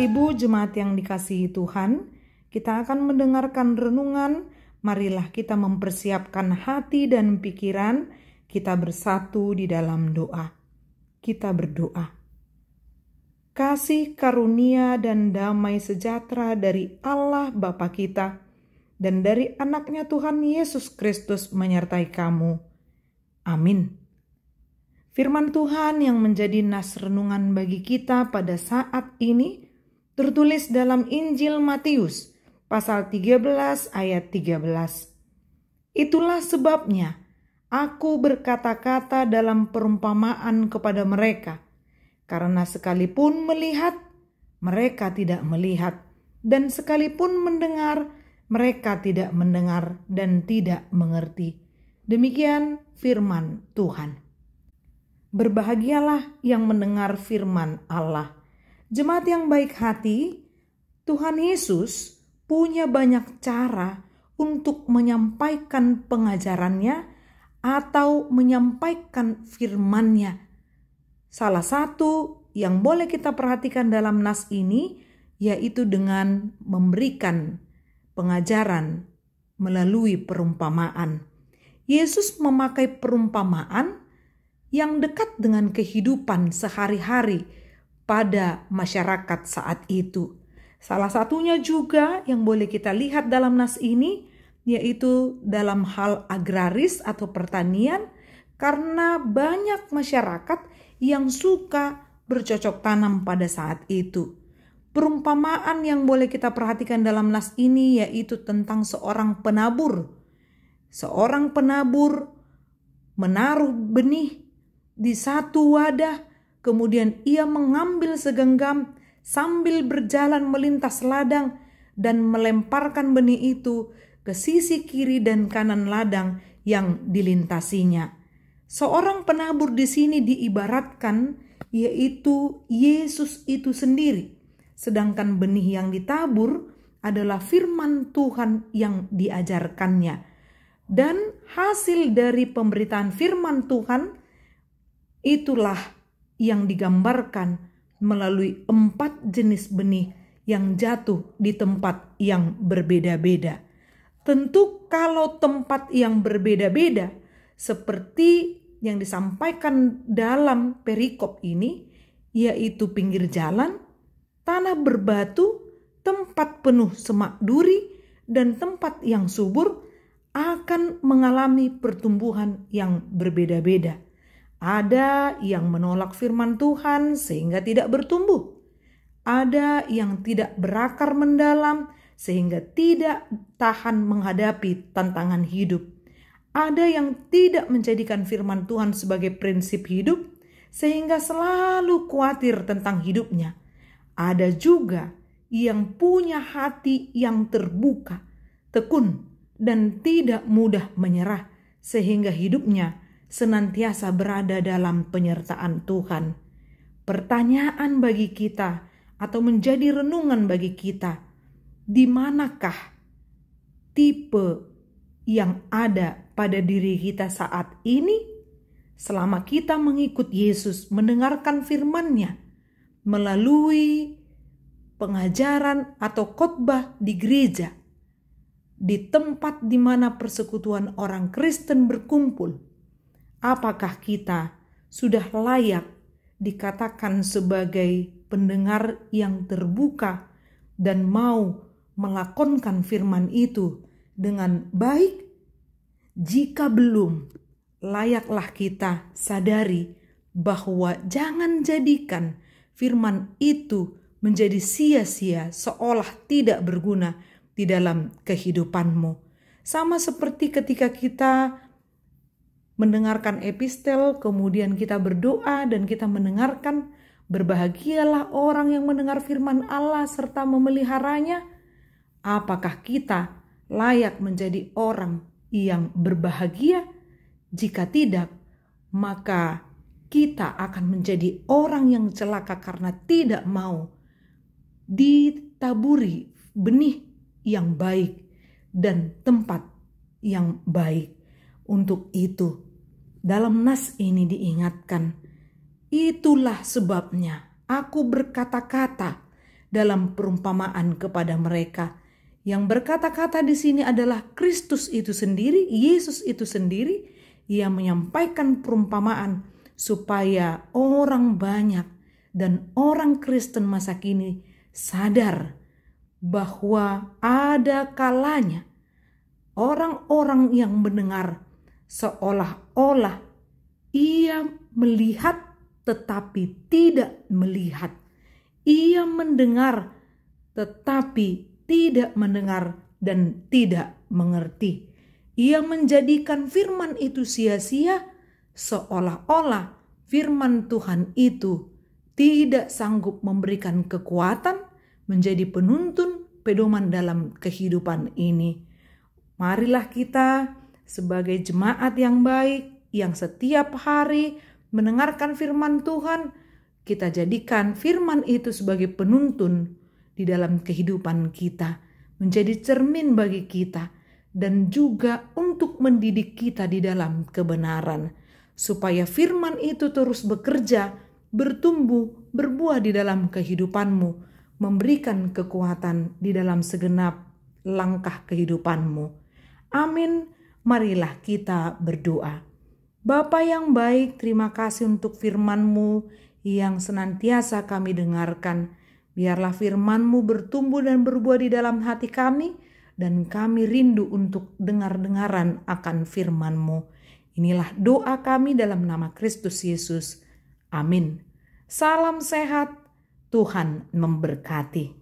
Bapak Ibu jemaat yang dikasihi Tuhan, kita akan mendengarkan renungan. Marilah kita mempersiapkan hati dan pikiran kita bersatu di dalam doa. Kita berdoa. Kasih karunia dan damai sejahtera dari Allah Bapa kita dan dari anaknya Tuhan Yesus Kristus menyertai kamu. Amin. Firman Tuhan yang menjadi nas renungan bagi kita pada saat ini tertulis dalam Injil Matius pasal 13 ayat 13. Itulah sebabnya aku berkata-kata dalam perumpamaan kepada mereka, karena sekalipun melihat, mereka tidak melihat, dan sekalipun mendengar, mereka tidak mendengar dan tidak mengerti. Demikian firman Tuhan. Berbahagialah yang mendengar firman Allah. Jemaat yang baik hati, Tuhan Yesus punya banyak cara untuk menyampaikan pengajarannya atau menyampaikan firman-Nya. Salah satu yang boleh kita perhatikan dalam nas ini yaitu dengan memberikan pengajaran melalui perumpamaan. Yesus memakai perumpamaan yang dekat dengan kehidupan sehari-hari pada masyarakat saat itu. Salah satunya juga yang boleh kita lihat dalam nas ini yaitu dalam hal agraris atau pertanian, karena banyak masyarakat yang suka bercocok tanam pada saat itu. Perumpamaan yang boleh kita perhatikan dalam nas ini yaitu tentang seorang penabur. Seorang penabur menaruh benih di satu wadah, kemudian ia mengambil segenggam sambil berjalan melintas ladang dan melemparkan benih itu ke sisi kiri dan kanan ladang yang dilintasinya. Seorang penabur di sini diibaratkan yaitu Yesus itu sendiri, sedangkan benih yang ditabur adalah firman Tuhan yang diajarkannya. Dan hasil dari pemberitaan firman Tuhan itulah yang digambarkan melalui 4 jenis benih yang jatuh di tempat yang berbeda-beda. Tentu kalau tempat yang berbeda-beda seperti yang disampaikan dalam perikop ini, yaitu pinggir jalan, tanah berbatu, tempat penuh semak duri, dan tempat yang subur akan mengalami pertumbuhan yang berbeda-beda. Ada yang menolak firman Tuhan sehingga tidak bertumbuh. Ada yang tidak berakar mendalam sehingga tidak tahan menghadapi tantangan hidup. Ada yang tidak menjadikan firman Tuhan sebagai prinsip hidup sehingga selalu khawatir tentang hidupnya. Ada juga yang punya hati yang terbuka, tekun, dan tidak mudah menyerah sehingga hidupnya senantiasa berada dalam penyertaan Tuhan. Pertanyaan bagi kita atau menjadi renungan bagi kita, di manakah tipe yang ada pada diri kita saat ini selama kita mengikut Yesus, mendengarkan firman-Nya melalui pengajaran atau khotbah di gereja, di tempat di mana persekutuan orang Kristen berkumpul. Apakah kita sudah layak dikatakan sebagai pendengar yang terbuka dan mau melakonkan firman itu dengan baik? Jika belum, layaklah kita sadari bahwa jangan jadikan firman itu menjadi sia-sia seolah tidak berguna di dalam kehidupanmu. Sama seperti ketika kita mendengarkan epistel, kemudian kita berdoa dan kita mendengarkan, berbahagialah orang yang mendengar firman Allah serta memeliharanya. Apakah kita layak menjadi orang yang berbahagia? Jika tidak, maka kita akan menjadi orang yang celaka karena tidak mau ditaburi benih yang baik dan tempat yang baik. Untuk itu, dalam nas ini diingatkan, itulah sebabnya aku berkata-kata dalam perumpamaan kepada mereka. Yang berkata-kata di sini adalah Kristus itu sendiri, Yesus itu sendiri. Ia menyampaikan perumpamaan supaya orang banyak dan orang Kristen masa kini sadar bahwa ada kalanya orang-orang yang mendengar seolah-olah ia melihat tetapi tidak melihat. Ia mendengar tetapi tidak mendengar dan tidak mengerti. Ia menjadikan firman itu sia-sia, seolah-olah firman Tuhan itu tidak sanggup memberikan kekuatan, menjadi penuntun pedoman dalam kehidupan ini. Marilah kita sebagai jemaat yang baik, yang setiap hari mendengarkan firman Tuhan, kita jadikan firman itu sebagai penuntun di dalam kehidupan kita, menjadi cermin bagi kita, dan juga untuk mendidik kita di dalam kebenaran, supaya firman itu terus bekerja, bertumbuh, berbuah di dalam kehidupanmu, memberikan kekuatan di dalam segenap langkah kehidupanmu. Amin. Marilah kita berdoa. Bapa yang baik, terima kasih untuk firman-Mu yang senantiasa kami dengarkan. Biarlah firman-Mu bertumbuh dan berbuah di dalam hati kami, dan kami rindu untuk dengar-dengaran akan firman-Mu. Inilah doa kami dalam nama Kristus Yesus. Amin. Salam sehat, Tuhan memberkati.